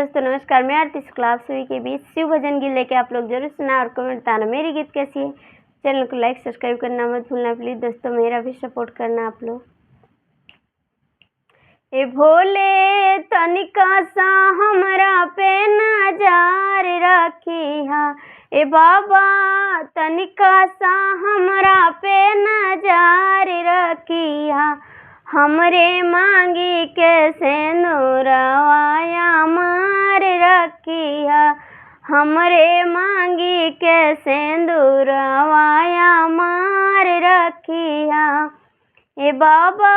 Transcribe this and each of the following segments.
दोस्तों नमस्कार, मैं आरती शुक्ला आप सभी के बीच शिव भजन गीत लेके आप लोग जरूर सुना और कमेंट बताना मेरी गीत कैसी है। चैनल को लाइक सब्सक्राइब करना मत भूलना प्लीज़ दोस्तों, मेरा भी सपोर्ट करना आप लोग। ए भोले तनिका सा हमरा पे नजर रखिहा, ए बाबा तनिका सा हमरा पे नजर रखिहा, हमरे मांगी के सिंदूरवाया मार रखिहा, हमरे मांगी के सिंदूरवाया मार रखिहा। ए बाबा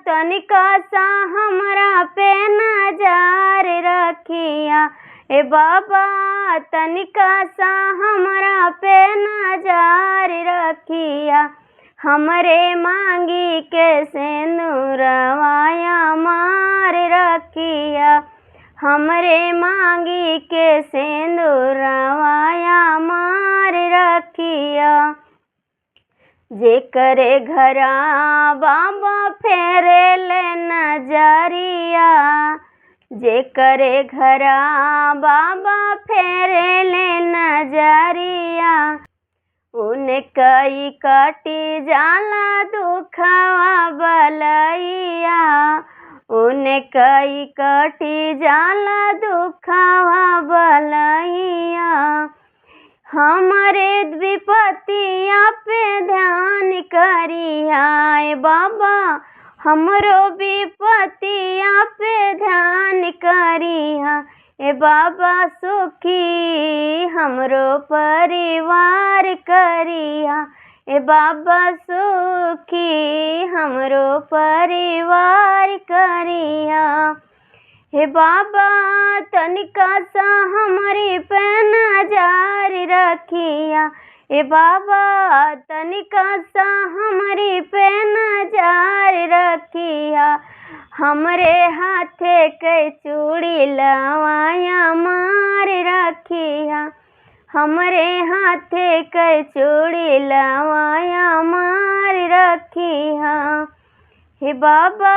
तनिका सा हमरा पे नजर रखिया, ए बाबा तनिका सा हमरा पे नजर रखिया, हमरे मांगी के सिंदूरवाया मार रखिया, हमरे मांगी के सिंदूरवाया मार रखिया। जे करे घरा बाबा फेरे ले नजरिया, जे करे घरा बाबा फेरे ले नजरिया, उने कई कटी जाला दुखवा बलैया, उने कई कटी जाला दुखवा बलैया, हमरे विपतिया पे ध्यान करिया, ए बाबा हमरो विपतिया पे ध्यान करिया, ए बाबा सुखी हमरो परिवार करिया, ए बाबा सुखी हमरो परिवार करिया। हे बाबा तनिका सा हमरी पे नजर रखिया, ए बाबा तनिका सा हमरी पे नजर रखिया, हमरे हाथे के चूड़ी लवाया मार रखिया, हमरे हाथे के चूड़ी लवाया मार रखिया। हे बाबा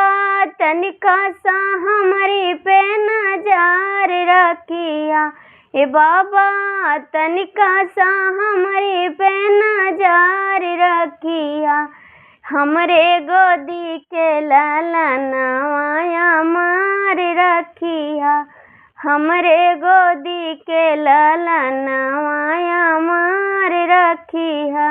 तनिका सा हमारी पे नजर रखिया, हे बाबा तनिका सा हमारी पे नजर रखिया, हमरे गोदी के ललनवाया मार रखिया, हमरे गोदी के ललनवाया मार रखिया।